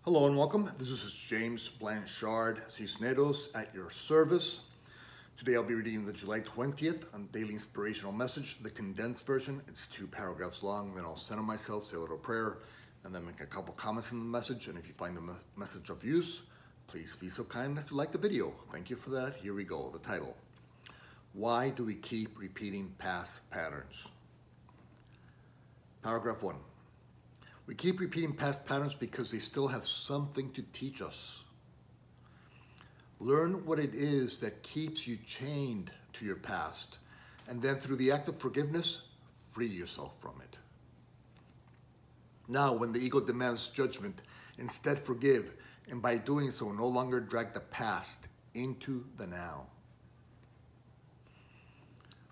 Hello and welcome. This is James Blanchard Cisneros at your service. Today I'll be reading the July 20th on Daily Inspirational Message, the condensed version. It's 2 paragraphs long. Then I'll center myself, say a little prayer, and then make a couple comments in the message. And if you find the message of use, please be so kind as to like the video. Thank you for that. Here we go. The title: Why do we keep repeating past patterns? Paragraph 1. We keep repeating past patterns because they still have something to teach us. Learn what it is that keeps you chained to your past, and then through the act of forgiveness, free yourself from it. Now, when the ego demands judgment, instead forgive, and by doing so, no longer drag the past into the now.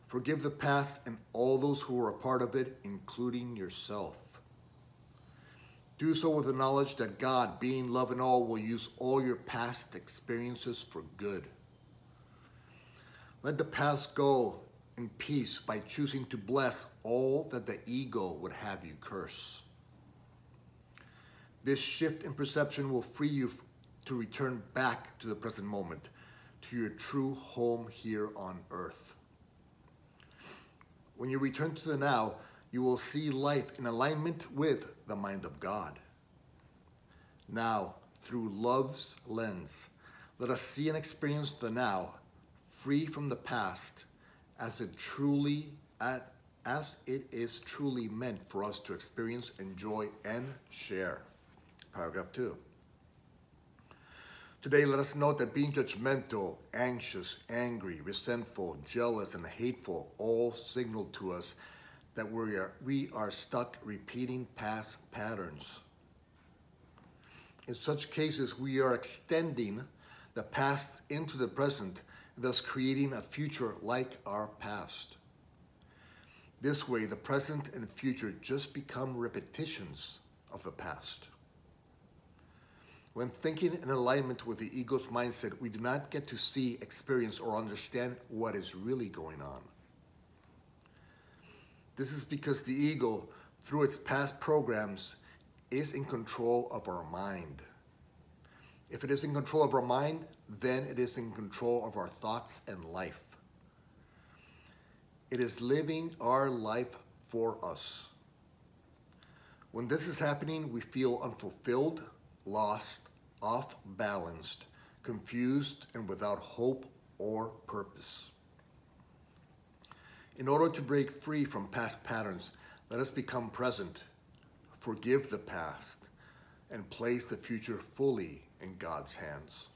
Forgive the past and all those who were a part of it, including yourself. Do so with the knowledge that God, being love and all, will use all your past experiences for good. Let the past go in peace by choosing to bless all that the ego would have you curse. This shift in perception will free you to return back to the present moment, to your true home here on earth. When you return to the now, you will see life in alignment with the mind of God. Now, through love's lens, let us see and experience the now, free from the past, as it is truly meant for us to experience, enjoy, and share. Paragraph 2. Today, let us note that being judgmental, anxious, angry, resentful, jealous, and hateful all signal to us that we are stuck repeating past patterns. In such cases, we are extending the past into the present, thus creating a future like our past. This way, the present and future just become repetitions of the past. When thinking in alignment with the ego's mindset, we do not get to see, experience, or understand what is really going on. This is because the ego, through its past programs, is in control of our mind. If it is in control of our mind, then it is in control of our thoughts and life. It is living our life for us. When this is happening, we feel unfulfilled, lost, off-balanced, confused, and without hope or purpose. In order to break free from past patterns, let us become present, forgive the past, and place the future fully in God's hands.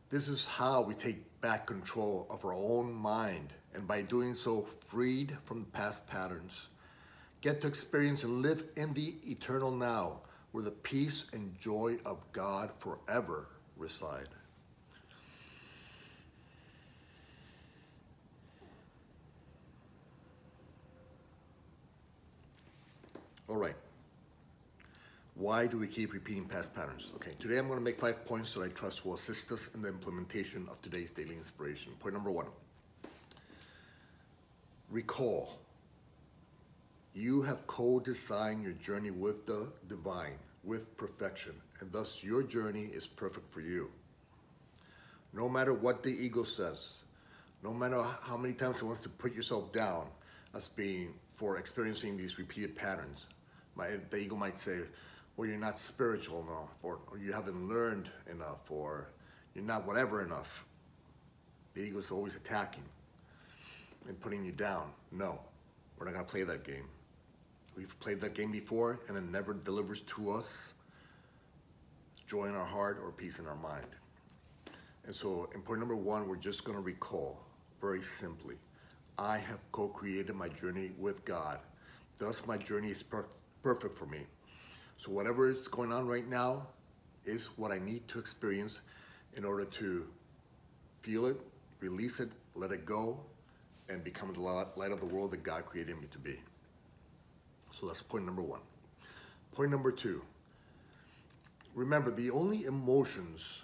This is how we take back control of our own mind, and by doing so, freed from past patterns, get to experience and live in the eternal now, where the peace and joy of God forever reside. All right. Why do we keep repeating past patterns? Okay, today I'm going to make 5 points that I trust will assist us in the implementation of today's daily inspiration. Point number 1. Recall. You have co-designed your journey with the divine, with perfection, and thus your journey is perfect for you. No matter what the ego says, no matter how many times it wants to put yourself down as being for experiencing these repeated patterns, the ego might say, well, you're not spiritual enough, or you haven't learned enough, or you're not whatever enough. The ego is always attacking and putting you down. No, we're not going to play that game. We've played that game before, and it never delivers to us joy in our heart or peace in our mind. And so in point number 1, we're just going to recall very simply, I have co-created my journey with God. Thus, my journey is perfect for me. So whatever is going on right now is what I need to experience in order to feel it, release it, let it go, and become the light of the world that God created me to be. So that's point number 1. Point number 2. Remember, the only emotions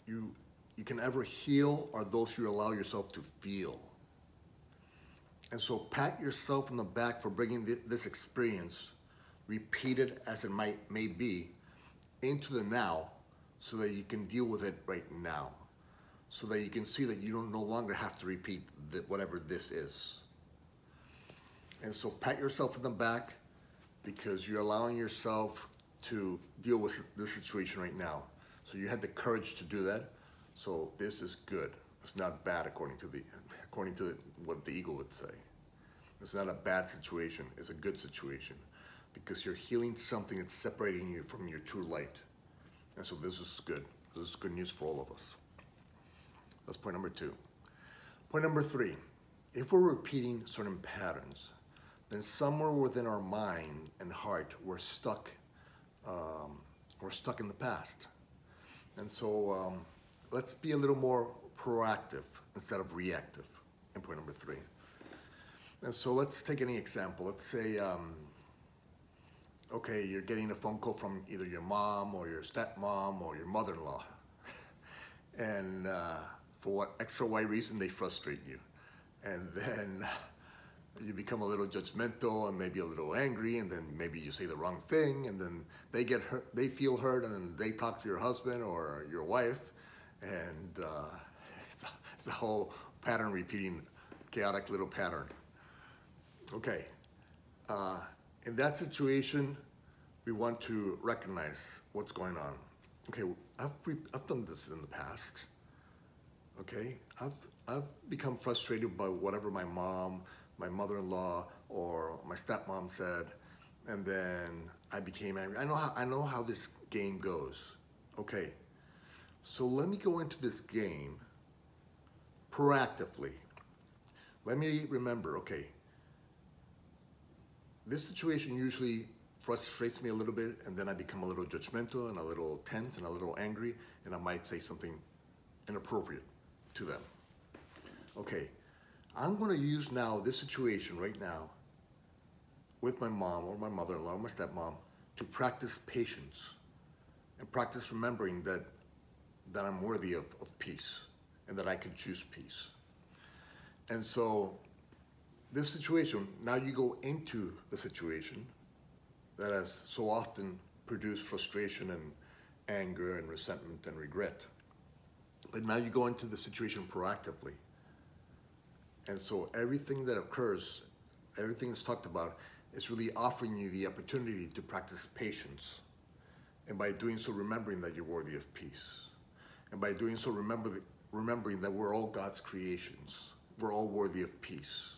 you can ever heal are those you allow yourself to feel. And so pat yourself on the back for bringing this experience, repeated as it may be, into the now so that you can deal with it right now. So that you can see that you don't no longer have to repeat whatever this is. And so pat yourself in the back because you're allowing yourself to deal with this situation right now. So you had the courage to do that. So this is good. It's not bad according to what the ego would say. It's not a bad situation. It's a good situation because you're healing something that's separating you from your true light. And so this is good. This is good news for all of us. That's point number 2. Point number 3, if we're repeating certain patterns, then somewhere within our mind and heart, we're stuck in the past. And so let's be a little more proactive instead of reactive in point number 3. And so let's take any example. Let's say, okay, you're getting a phone call from either your mom or your stepmom or your mother-in-law. And for what X or Y reason, they frustrate you. And then you become a little judgmental and maybe a little angry, and then maybe you say the wrong thing, and then they get hurt, they feel hurt, and then they talk to your husband or your wife, and it's a whole pattern repeating, chaotic little pattern. Okay, in that situation, we want to recognize what's going on. Okay, I've done this in the past. Okay, I've become frustrated by whatever my mom, my mother-in-law, or my stepmom said, and then I became angry. I know how this game goes. Okay, so let me go into this game proactively. Let me remember, okay, this situation usually frustrates me a little bit, and then I become a little judgmental and a little tense and a little angry, and I might say something inappropriate to them. Okay, I'm going to use now this situation right now with my mom or my mother-in-law or my stepmom to practice patience and practice remembering that I'm worthy of peace and that I can choose peace. And so this situation, now you go into the situation that has so often produced frustration and anger and resentment and regret. But now you go into the situation proactively. And so everything that occurs, everything that's talked about, is really offering you the opportunity to practice patience. And by doing so, remembering that you're worthy of peace. And by doing so, remembering that we're all God's creations. We're all worthy of peace.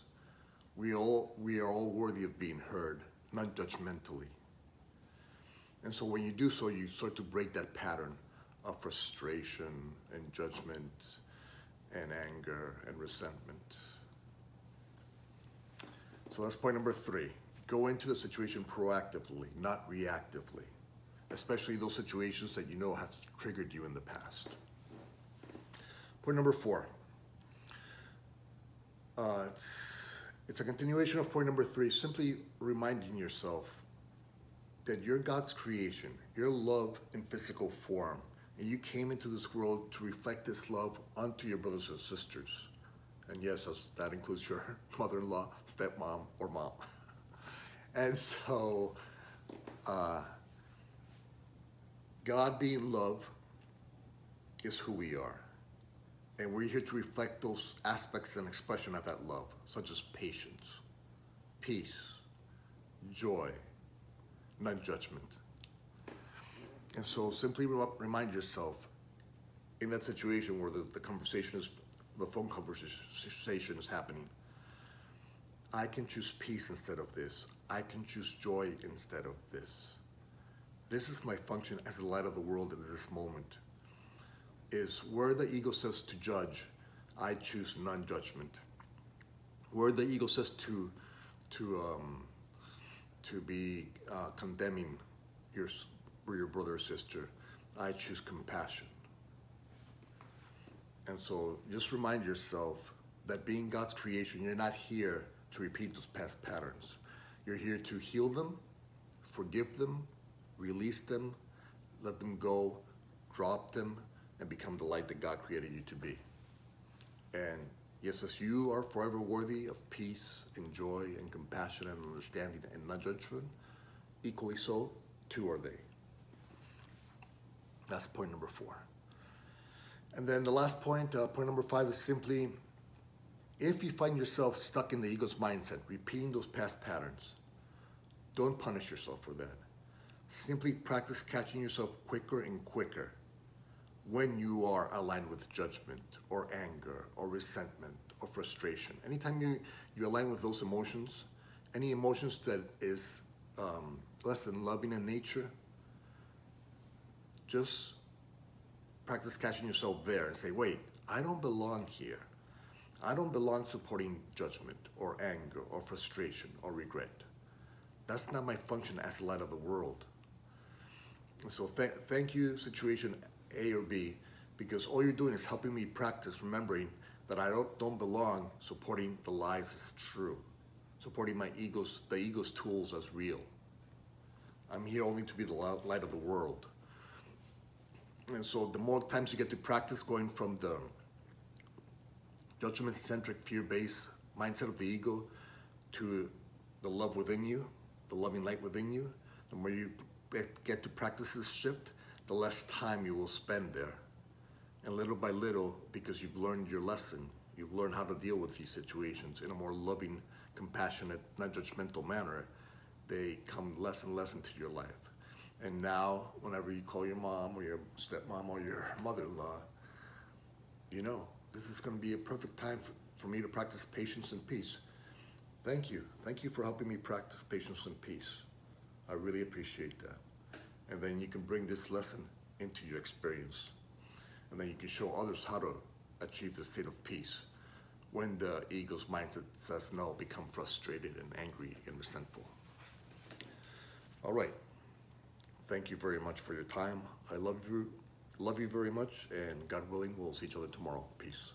We are all worthy of being heard, not judgmentally. And so when you do so, you start to break that pattern of frustration and judgment and anger and resentment. So that's point number 3. Go into the situation proactively, not reactively, especially those situations that you know have triggered you in the past. Point number 4. It's a continuation of point number 3, simply reminding yourself that you're God's creation, you're love in physical form, and you came into this world to reflect this love onto your brothers and sisters. And yes, that includes your mother-in-law, stepmom, or mom. And so, God being love is who we are. And we're here to reflect those aspects and expression of that love, such as patience, peace, joy, not judgment. And so simply remind yourself in that situation where the phone conversation is happening, I can choose peace instead of this. I can choose joy instead of this. This is my function as the light of the world in this moment. Is where the ego says to judge, I choose non-judgment. Where the ego says to be condemning your brother or sister, I choose compassion. And so just remind yourself that being God's creation, you're not here to repeat those past patterns. You're here to heal them, forgive them, release them, let them go, drop them, and become the light that God created you to be. And yes, as you are forever worthy of peace and joy and compassion and understanding and not judgment, equally so, too are they. That's point number 4. And then the last point, point number 5, is simply, if you find yourself stuck in the ego's mindset, repeating those past patterns, don't punish yourself for that. Simply practice catching yourself quicker and quicker when you are aligned with judgment or anger or resentment or frustration. Anytime you align with those emotions, any emotions that is less than loving in nature, just practice catching yourself there and say, wait, I don't belong here. I don't belong supporting judgment or anger or frustration or regret. That's not my function as the light of the world. So thank you, situation A or B, because all you're doing is helping me practice remembering that I don't belong supporting the lies as true, supporting the ego's tools as real. I'm here only to be the light of the world. And so the more times you get to practice going from the judgment-centric, fear-based mindset of the ego to the love within you, the loving light within you, the more you get to practice this shift, the less time you will spend there. And little by little, because you've learned your lesson, you've learned how to deal with these situations in a more loving, compassionate, not judgmental manner, they come less and less into your life. And now, whenever you call your mom or your stepmom or your mother-in-law, you know, this is going to be a perfect time for me to practice patience and peace. Thank you. Thank you for helping me practice patience and peace. I really appreciate that. And then you can bring this lesson into your experience. And then you can show others how to achieve the state of peace when the ego's mindset says no, become frustrated and angry and resentful. All right. Thank you very much for your time. I love you very much, and God willing, we'll see each other tomorrow. Peace.